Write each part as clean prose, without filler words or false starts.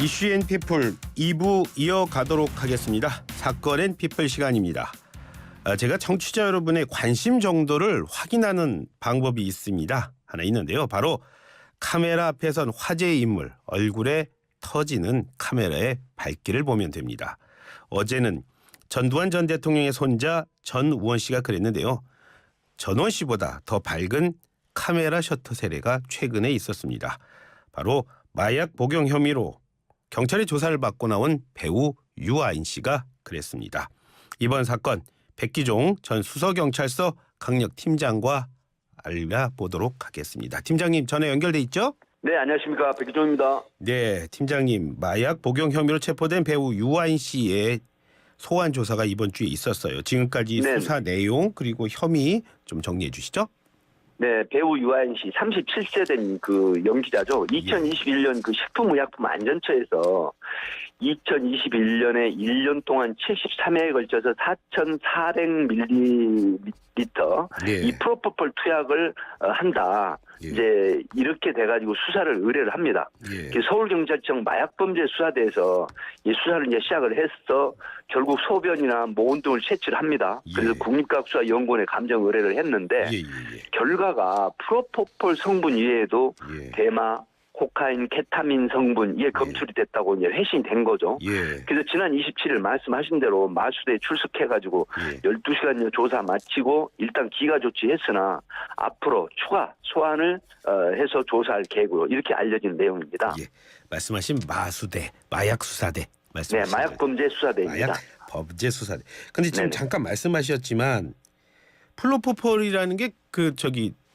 이슈앤 피플 2부 이어가도록 하겠습니다. 사건앤 피플 시간입니다. 제가 청취자 여러분의 관심 정도를 확인하는 방법이 있습니다. 하나 있는데요. 바로 카메라 앞에선 화제의 인물, 얼굴에 터지는 카메라의 밝기를 보면 됩니다. 어제는 전두환 전 대통령의 손자 전우원 씨가 그랬는데요. 전우원 씨보다 더 밝은 카메라 셔터 세례가 최근에 있었습니다. 바로 마약 복용 혐의로 경찰의 조사를 받고 나온 배우 유아인 씨가 그랬습니다. 이번 사건 백기종 전 수서경찰서 강력팀장과 알아보도록 하겠습니다. 팀장님 전화 연결돼 있죠? 네, 안녕하십니까. 백기종입니다. 네, 팀장님. 마약 복용 혐의로 체포된 배우 유아인 씨의 소환 조사가 이번 주에 있었어요. 지금까지 네. 수사 내용 그리고 혐의 좀 정리해 주시죠. 네, 배우 유아인 씨 37세 된 그 연기자죠. 2021년 그 식품의약품안전처에서 2021년에 1년 동안 73회에 걸쳐서 4,400ml 예. 이 프로포폴 투약을 한다. 예. 이제 이렇게 돼가지고 수사를 의뢰를 합니다. 예. 서울경찰청 마약범죄수사대에서 이 수사를 이제 시작을 해서 결국 소변이나 모원 등을 채취를 합니다. 그래서 예. 국립과학수사연구원에 감정 의뢰를 했는데 예. 결과가 프로포폴 성분 이외에도 예. 대마, 코카인, 케타민 성분 이게 검출이 됐다고 이제 회신이 된 거죠. 예. 그래서 지난 27일 말씀하신 대로 마수대에 출석해가지고 예. 12시간 조사 마치고 일단 기가 조치했으나 앞으로 추가 소환을 해서 조사할 계획으로 이렇게 알려진 내용입니다. 예. 말씀하신 마수대, 마약수사대 네, 말씀하신 마약범죄수사대입니다. 마약범죄수사대. 근데 지금 네네. 잠깐 말씀하셨지만 플로포폴이라는 게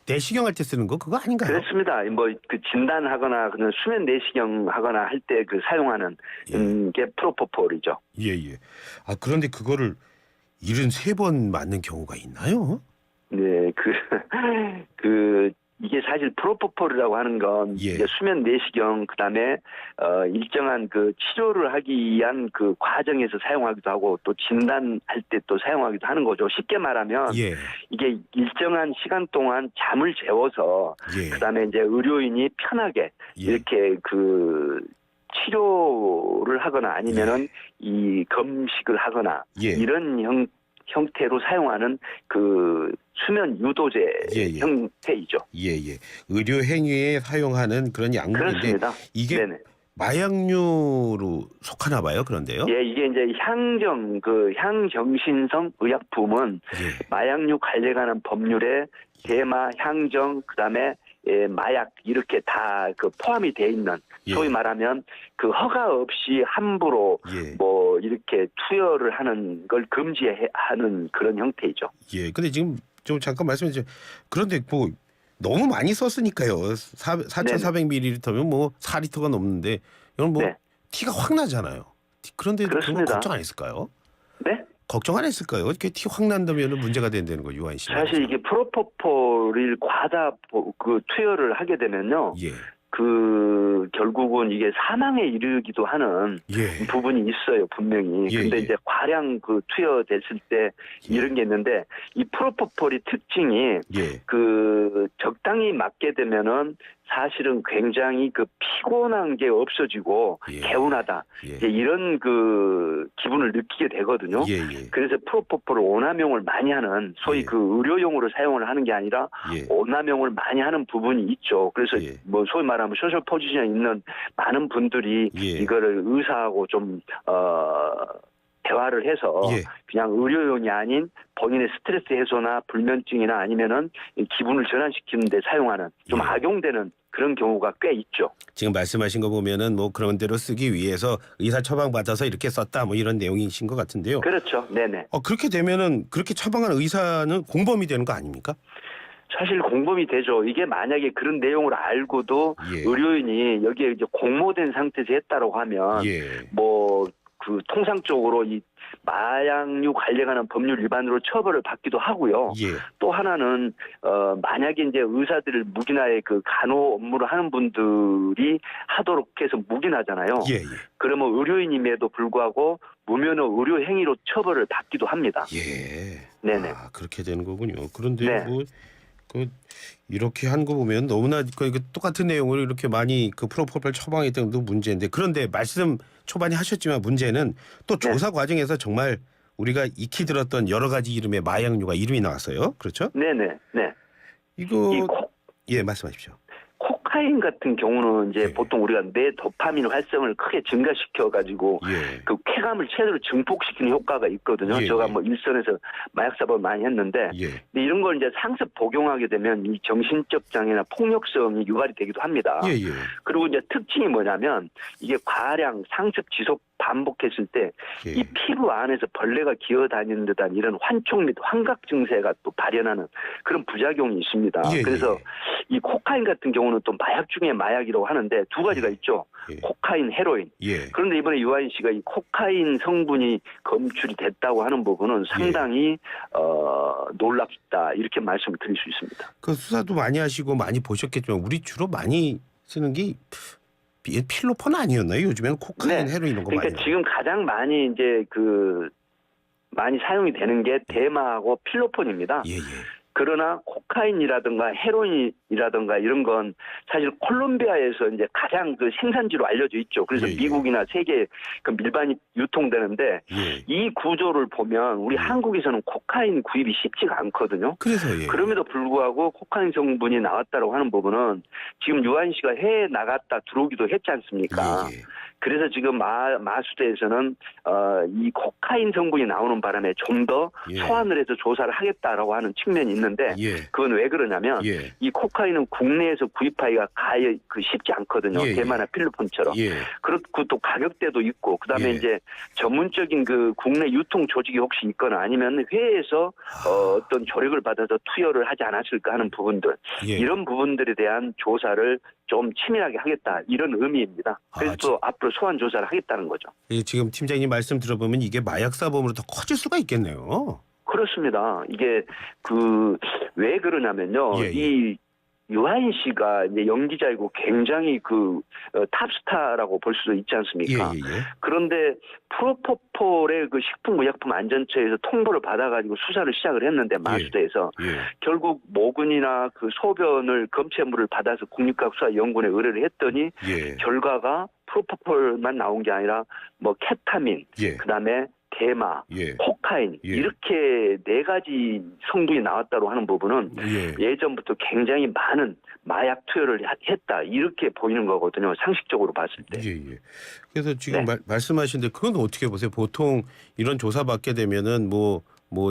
내시경 할 때 쓰는 거 그거 아닌가요? 그렇습니다. 뭐 그 진단하거나 그냥 수면 내시경 하거나 할 때 그 사용하는 게 프로포폴이죠. 예. 아 그런데 그거를 73번 맞는 경우가 있나요? 네, 이게 사실 프로포폴이라고 하는 건 예. 이제 수면 내시경 그다음에 일정한 그 치료를 하기 위한 그 과정에서 사용하기도 하고 또 진단할 때 또 사용하기도 하는 거죠. 쉽게 말하면 예. 이게 일정한 시간 동안 잠을 재워서 예. 그다음에 이제 의료인이 편하게 예. 이렇게 그 치료를 하거나 아니면은 이 검식을 하거나 예. 이런 형태로 사용하는 그 수면 유도제 예. 형태이죠. 예. 의료 행위에 사용하는 그런 약물인데 그렇습니다. 이게 네네. 마약류로 속하나 봐요. 그런데요. 예, 이게 이제 향정신성 의약품은 예. 마약류 관련하는 법률에 대마, 향정, 그다음에 마약 이렇게 다 그 포함이 돼 있는 예. 소위 말하면 그 허가 없이 함부로 예. 뭐 이렇게 투여를 하는 걸 금지하는 그런 형태이죠. 예. 근데 지금 좀 잠깐 말씀해 주세요. 그런데 뭐 너무 많이 썼으니까요. 4,400ml면 뭐 4리터가 넘는데 이건 뭐 네. 티가 확 나잖아요. 그런데 그건 그렇습니다. 걱정 안 했을까요? 네? 걱정 안 했을까요? 이렇게 티 확 난다면 문제가 된다는 거 유아인 씨. 사실 이게 프로포폴을 과다 그 투여를 하게 되면요. 예. 그 결국은 이게 사망에 이르기도 하는 예. 부분이 있어요, 분명히. 예, 근데 예. 이제 과량 그 투여됐을 때 이런 게 있는데 이 프로포폴이 특징이 예. 그 적당히 맞게 되면은 사실은 굉장히 그 피곤한 게 없어지고 예. 개운하다. 예. 이제 이런 그 기분을 느끼게 되거든요. 예. 그래서 프로포폴을 오남용을 많이 하는 소위 예. 그 의료용으로 사용을 하는 게 아니라 예. 오남용을 많이 하는 부분이 있죠. 그래서 예. 뭐 소위 말하면 소셜 포지션에 있는 많은 분들이 예. 이거를 의사하고 좀 대화를 해서 예. 그냥 의료용이 아닌 본인의 스트레스 해소나 불면증이나 아니면은 이 기분을 전환시키는 데 사용하는 좀 예. 악용되는 그런 경우가 꽤 있죠. 지금 말씀하신 거 보면은 뭐 그런 대로 쓰기 위해서 의사 처방 받아서 이렇게 썼다 뭐 이런 내용이신 것 같은데요. 그렇죠. 네네. 그렇게 되면은 그렇게 처방한 의사는 공범이 되는 거 아닙니까? 사실 공범이 되죠. 이게 만약에 그런 내용을 알고도 예. 의료인이 여기에 이제 공모된 상태에서 했다라고 하면 예. 뭐 그 통상적으로 이 마약류 관련하는 법률 위반으로 처벌을 받기도 하고요. 예. 또 하나는 만약에 이제 의사들을 묵인화의 그 간호 업무를 하는 분들이 하도록 해서 묵인하잖아요. 예. 그러면 의료인임에도 불구하고 무면허 의료 행위로 처벌을 받기도 합니다. 예. 네네. 그렇게 되는 거군요. 그런데 네. 뭐 이렇게 한 거 보면 너무나 똑같은 내용을 이렇게 많이 그 프로포폴 처방했던 것도 문제인데, 그런데 말씀 초반에 하셨지만 문제는 또 네. 조사 과정에서 정말 우리가 익히 들었던 여러 가지 이름의 마약류가 이름이 나왔어요. 그렇죠? 네네. 네. 이거 이 예, 말씀하십시오. 코카인 같은 경우는 이제 예. 보통 우리가 뇌 도파민 활성을 크게 증가시켜 가지고 예. 그 쾌감을 최대로 증폭시키는 효과가 있거든요. 예, 제가 예. 뭐 일선에서 마약 사업을 많이 했는데, 예. 근데 이런 걸 이제 상습 복용하게 되면 이 정신적 장애나 폭력성이 유발이 되기도 합니다. 예, 예. 그리고 이제 특징이 뭐냐면 이게 과량 상습 지속 반복했을 때 이 예. 피부 안에서 벌레가 기어다니는 듯한 이런 환촉 및 환각 증세가 또 발현하는 그런 부작용이 있습니다. 예, 그래서 예. 이 코카인 같은 경우는 또 마약 중에 마약이라고 하는데 두 가지가 있죠. 예. 코카인, 헤로인. 예. 그런데 이번에 유아인 씨가 이 코카인 성분이 검출이 됐다고 하는 부분은 상당히 놀랍다, 이렇게 말씀을 드릴 수 있습니다. 그 수사도 많이 하시고 많이 보셨겠지만 우리 주로 많이 쓰는 게 필로폰 아니었나요? 요즘에는 코카인, 네. 헤로인 이런 거 그러니까 많이. 지금 가장 많이 이제 많이 사용이 되는 게 대마하고 필로폰입니다. 예, 예. 그러나 코카인이라든가 헤로인이라든가 이런 건 사실 콜롬비아에서 이제 가장 그 생산지로 알려져 있죠. 그래서 예, 예. 미국이나 세계 그 밀반이 유통되는데, 예. 이 구조를 보면 우리 한국에서는 코카인 구입이 쉽지가 않거든요. 그래서 예. 그럼에도 불구하고 코카인 성분이 나왔다고 하는 부분은 지금 유한 씨가 해외 나갔다 들어오기도 했지 않습니까? 예, 예. 그래서 지금 마수대에서는 이 코카인 성분이 나오는 바람에 좀 더 예. 소환을 해서 조사를 하겠다라고 하는 측면이 있는데, 예. 그건 왜 그러냐면 예. 이 코카인은 국내에서 구입하기가 가히 쉽지 않거든요. 예, 예. 대마나 필리핀처럼. 예. 그렇고 또 가격대도 있고, 그다음에 예. 이제 전문적인 그 국내 유통 조직이 혹시 있거나 아니면 해외에서 어떤 조력을 받아서 투여를 하지 않았을까 하는 부분들, 예. 이런 부분들에 대한 조사를 좀 치밀하게 하겠다, 이런 의미입니다. 그래서 또 앞으로 소환 조사를 하겠다는 거죠. 예, 지금 팀장님 말씀 들어보면 이게 마약 사범으로 더 커질 수가 있겠네요. 그렇습니다. 이게 왜 그러냐면요. 예, 예. 이 유하인 씨가 이제 연기자이고 굉장히 탑스타라고 볼 수도 있지 않습니까? 예, 예, 예. 그런데 프로포폴의 그 식품의약품안전처에서 통보를 받아가지고 수사를 시작을 했는데, 마수대에서 예. 결국 모근이나 그 소변을 검체물을 받아서 국립과학수사연구원에 의뢰를 했더니 예. 결과가 프로포폴만 나온 게 아니라 뭐 케타민, 예. 그다음에 대마, 예. 코카인, 예. 이렇게 네 가지 성분이 나왔다고 하는 부분은 예. 예전부터 굉장히 많은 마약 투여를 했다, 이렇게 보이는 거거든요. 상식적으로 봤을 때. 예, 예. 그래서 지금 네. 말씀하신데 그건 어떻게 보세요? 보통 이런 조사 받게 되면은 뭐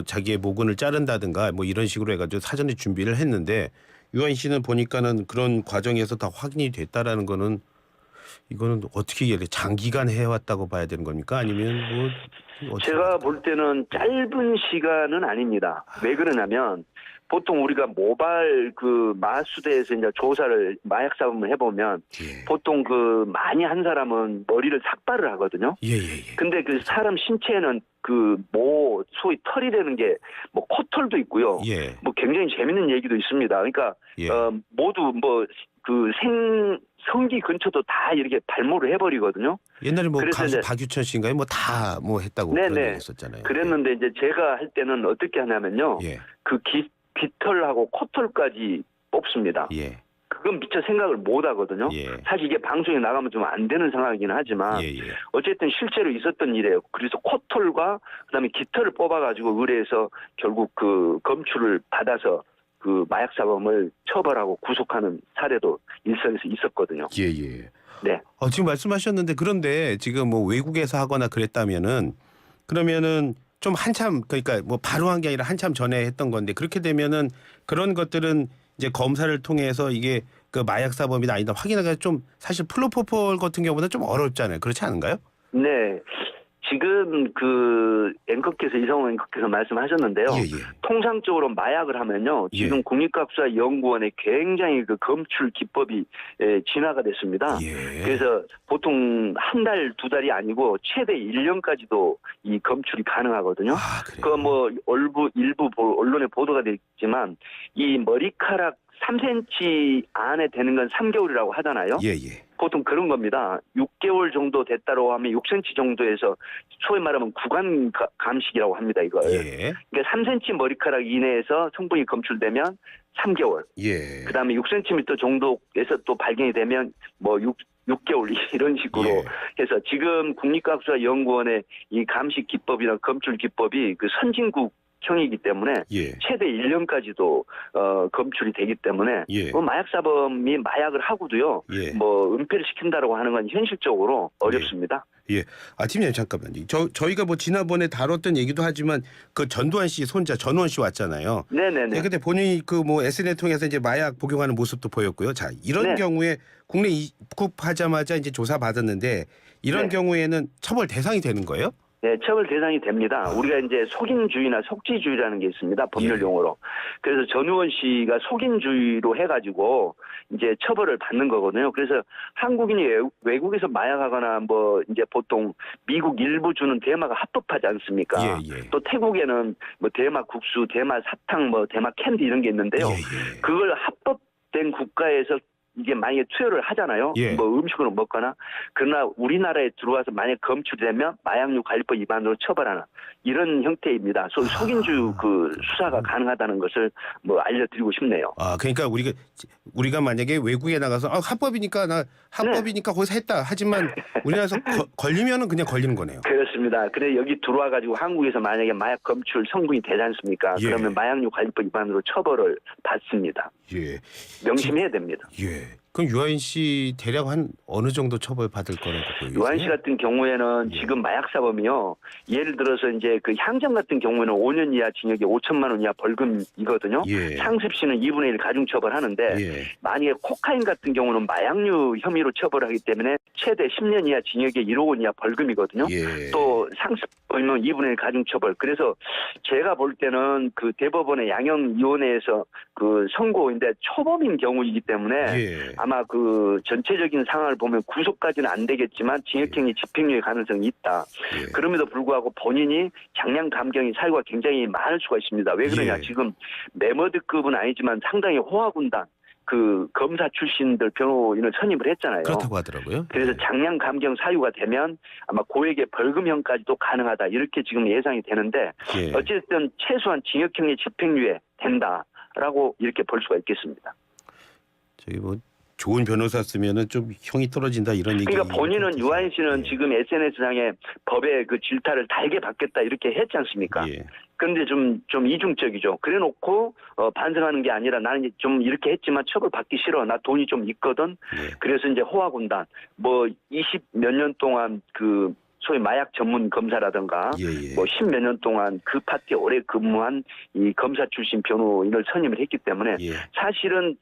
자기의 모근을 자른다든가 뭐 이런 식으로 해가지고 사전에 준비를 했는데, 유한 씨는 보니까는 그런 과정에서 다 확인이 됐다라는 거는, 이거는 어떻게 장기간 해왔다고 봐야 되는 겁니까? 아니면 어떻게 제가 볼 때는 짧은 시간은 아닙니다. 왜 그러냐면 보통 우리가 모발 마수대에서 이제 조사를 마약 사범을 해보면 예. 보통 많이 한 사람은 머리를 삭발을 하거든요. 예, 예, 예. 근데 사람 신체에는 소위 털이 되는 게 뭐 코털도 있고요. 예. 뭐 굉장히 재밌는 얘기도 있습니다. 그러니까 예. 모두 성기 근처도 다 이렇게 발모를 해버리거든요. 옛날에 그래서 가수 이제 박유천 씨인가요? 다 했다고 네네. 그런 얘기 했었잖아요. 그랬는데 이제 제가 할 때는 어떻게 하냐면요. 예. 깃털하고 코털까지 뽑습니다. 예. 그건 미처 생각을 못 하거든요. 예. 사실 이게 방송에 나가면 좀 안 되는 상황이긴 하지만 예, 예. 어쨌든 실제로 있었던 일이에요. 그래서 코털과 그다음에 깃털을 뽑아가지고 의뢰해서 결국 검출을 받아서 마약 사범을 처벌하고 구속하는 사례도 일선에서 있었거든요. 예, 예. 네. 지금 말씀하셨는데, 그런데 지금 외국에서 하거나 그러면은 좀 한참, 그러니까 바로 한 게 아니라 한참 전에 했던 건데, 그렇게 되면은 그런 것들은 이제 검사를 통해서 이게 마약 사범이다 아니다 확인하기가 좀 사실 플로포폴 같은 경우보다 좀 어렵잖아요. 그렇지 않은가요? 네. 지금 이성호 앵커께서 말씀하셨는데요. 예, 예. 통상적으로 마약을 하면요. 지금 예. 국립과학수사연구원에 굉장히 검출 기법이 진화가 됐습니다. 예. 그래서 보통 한 달, 두 달이 아니고 최대 1년까지도 이 검출이 가능하거든요. 아, 그래요? 일부 언론에 보도가 됐지만 이 머리카락 3cm 안에 되는 건 3개월이라고 하잖아요. 예, 예. 보통 그런 겁니다. 6개월 정도 됐다고 하면 6cm 정도에서 소위 말하면 구간 감식이라고 합니다. 이걸. 예. 그러니까 3cm 머리카락 이내에서 성분이 검출되면 3개월. 예. 그다음에 6cm 정도에서 또 발견이 되면 뭐 6개월 이런 식으로 예. 해서 지금 국립과학수사연구원의 이 감식 기법이나 검출 기법이 그 선진국형이기 때문에 예. 최대 1년까지도 검출이 되기 때문에 예. 뭐 마약사범이 마약을 하고도요. 예. 뭐 은폐를 시킨다라고 하는 건 현실적으로 어렵습니다. 예. 아, 팀장님 잠깐만요. 저희가 뭐 지난번에 다뤘던 얘기도 하지만 그 전두환 씨 손자 전우원 씨 왔잖아요. 네네네. 네, 근데 본인이 그 뭐 SNS 통해서 이제 마약 복용하는 모습도 보였고요. 자, 이런 네. 경우에 국내 입국하자마자 이제 조사 받았는데 이런 네. 경우에는 처벌 대상이 되는 거예요? 네, 처벌 대상이 됩니다. 우리가 이제 속인주의나 속지주의라는 게 있습니다. 법률 예. 용어로. 그래서 전우원 씨가 속인주의로 해가지고 이제 처벌을 받는 거거든요. 그래서 한국인이 외국에서 마약하거나 뭐 이제 보통 미국 일부 주는 대마가 합법하지 않습니까? 예, 예. 또 태국에는 뭐 대마 국수, 대마 사탕, 뭐 대마 캔디 이런 게 있는데요. 예, 예. 그걸 합법된 국가에서 이게 만약에 투여를 하잖아요. 예. 뭐 음식으로 먹거나. 그러나 우리나라에 들어와서 만약 검출되면 마약류 관리법 위반으로 처벌하는 이런 형태입니다. 속인주 그 수사가 가능하다는 것을 뭐 알려드리고 싶네요. 아, 그러니까 우리가 만약에 외국에 나가서 합법이니까 거기서 했다. 하지만 우리나라에서 걸리면은 그냥 걸리는 거네요. 그렇습니다. 그래 여기 들어와 가지고 한국에서 만약에 마약 검출 성분이 되지 않습니까? 예. 그러면 마약류 관리법 위반으로 처벌을 받습니다. 예. 명심해야 됩니다. 예. 그럼 유아인 씨 대략 한 어느 정도 처벌 받을 거라고 보이세요? 유한 씨 같은 경우에는 예. 지금 마약사범이요. 예를 들어서 이제 그 향정 같은 경우에는 5년 이하 징역에 5천만 원 이하 벌금이거든요. 예. 상습 시는 2분의 1 가중처벌하는데 예. 만약에 코카인 같은 경우는 마약류 혐의로 처벌하기 때문에 최대 10년 이하 징역에 1억 원 이하 벌금이거든요. 예. 또 상습범이면 2분의 1 가중처벌. 그래서 제가 볼 때는 그 대법원의 양형위원회에서 그 선고인데 초범인 경우이기 때문에 예. 아마 그 전체적인 상황을 보면 구속까지는 안 되겠지만 징역형이 집행유예 가능성이 있다. 예. 그럼에도 불구하고 본인이 장량 감경의 사유가 굉장히 많을 수가 있습니다. 왜 그러냐? 예. 지금 매머드급은 아니지만 상당히 호화군단 그 검사 출신들 변호인을 선임을 했잖아요. 그렇다고 하더라고요. 그래서 예. 장량 감경 사유가 되면 아마 고액의 벌금형까지도 가능하다. 이렇게 지금 예상이 되는데 예. 어쨌든 최소한 징역형의 집행유예 된다라고 이렇게 볼 수가 있겠습니다. 저기 뭐 좋은 변호사 쓰면은 좀 형이 떨어진다 이런 얘기. 그러니까 본인은 유한 씨는 예. 지금 SNS상에 법의 그 질타를 달게 받겠다 이렇게 했지 않습니까? 예. 그런데 좀 이중적이죠. 그래놓고 반성하는 게 아니라 나는 좀 이렇게 했지만 처벌 받기 싫어. 나 돈이 좀 있거든. 예. 그래서 이제 호화군단 뭐 20 몇 년 동안 그 소위 마약 전문 검사라든가 예. 뭐 10 몇 년 동안 그 파트에 오래 근무한 이 검사 출신 변호인을 선임을 했기 때문에 예. 사실은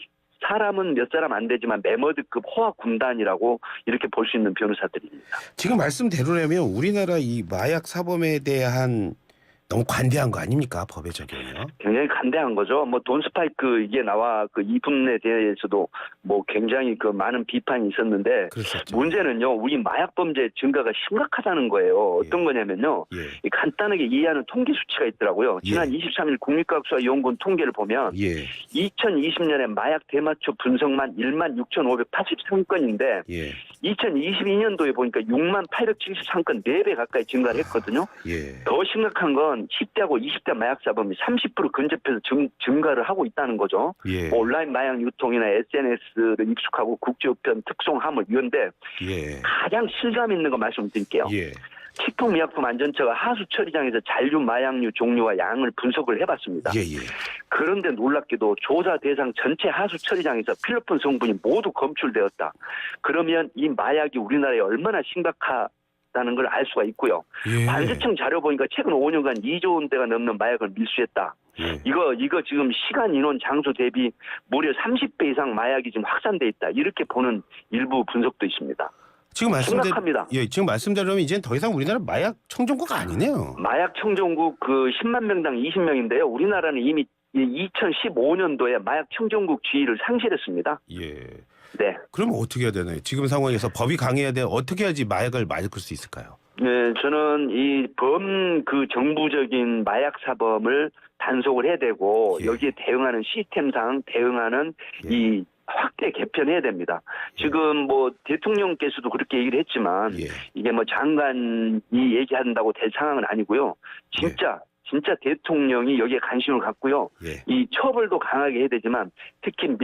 사람은 몇 사람 안 되지만 매머드급 호화 군단이라고 이렇게 볼 수 있는 변호사들입니다. 지금 말씀대로라면 우리나라 이 마약 사범에 대한 너무 관대한 거 아닙니까? 법의 적용이요. 굉장히 간대한 거죠. 뭐 돈 스파이크 이게 나와 그 이분에 대해서도 뭐 굉장히 그 많은 비판이 있었는데 그랬었죠. 문제는요. 우리 마약 범죄 증가가 심각하다는 거예요. 어떤 예. 거냐면요. 예. 간단하게 이해하는 통계 수치가 있더라고요. 지난 예. 23일 국립과학수사연구원 통계를 보면 예. 2020년에 마약 대마초 분석만 16,653건인데 예. 2022년도에 보니까 6873건 4배 가까이 증가를 했거든요. 예. 더 심각한 건 10대하고 20대 마약사범이 30% 근접해서 증가를 하고 있다는 거죠. 예. 온라인 마약 유통이나 SNS를 익숙하고 국제우편 특송화물 이런데 예. 가장 실감 있는 거 말씀드릴게요. 예. 식품의약품안전처가 하수 처리장에서 잔류 마약류 종류와 양을 분석을 해봤습니다. 예. 그런데 놀랍게도 조사 대상 전체 하수 처리장에서 필로폰 성분이 모두 검출되었다. 그러면 이 마약이 우리나라에 얼마나 심각하다는 걸 알 수가 있고요. 예. 관세청 자료 보니까 최근 5년간 2조 원대가 넘는 마약을 밀수했다. 예. 이거 지금 시간, 인원, 장소 대비 무려 30배 이상 마약이 지금 확산돼 있다. 이렇게 보는 일부 분석도 있습니다. 지금 심각합니다. 지금 말씀대로면 이젠 더 이상 우리나라 마약 청정국 아니네요. 마약 청정국 그 10만 명당 20명인데요. 우리나라는 이미 2015년도에 마약 청정국 지위를 상실했습니다. 예. 네. 그러면 어떻게 해야 되나요? 지금 상황에서 법이 강해야 돼. 어떻게 해야지 마약을 막을 수 있을까요? 네, 저는 이 그 정부적인 마약 사범을 단속을 해야 되고 예. 여기에 대응하는 시스템상 대응하는 예. 이 확대 개편해야 됩니다. 지금 뭐 대통령께서도 그렇게 얘기를 했지만 예. 이게 뭐 장관이 얘기한다고 될 상황은 아니고요. 진짜 대통령이 여기에 관심을 갖고요. 예. 이 처벌도 강하게 해야 되지만 특히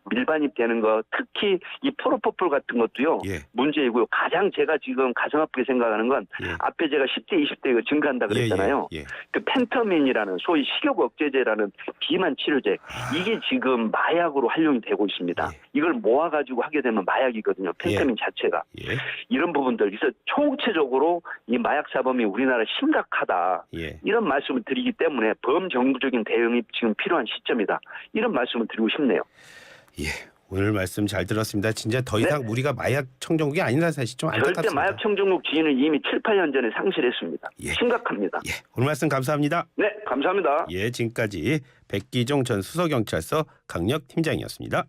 밀반입되는 거, 특히 이 프로포폴 같은 것도요. 예. 문제이고요. 가장 제가 지금 가슴 아프게 생각하는 건 예. 앞에 제가 10대, 20대 이거 증가한다 그랬잖아요. 예. 예. 그 펜타민이라는 소위 식욕 억제제라는 비만 치료제 이게 지금 마약으로 활용이 되고 있습니다. 예. 이걸 모아가지고 하게 되면 마약이거든요. 펜타민 자체가. 예. 이런 부분들 그래서 총체적으로 이 마약 사범이 우리나라 심각하다. 예. 이런 말씀을 드리기 때문에 범정부적인 대응이 지금 필요한 시점이다. 이런 말씀을 드리고 싶네요. 예. 오늘 말씀 잘 들었습니다. 진짜 더 이상 우리가 마약 청정국이 아니라는 사실 좀 안타깝습니다. 절대 마약 청정국 지위는 이미 7, 8년 전에 상실했습니다. 예. 심각합니다. 예. 오늘 말씀 감사합니다. 네, 감사합니다. 예, 지금까지 백기종 전 수서경찰서 강력팀장이었습니다.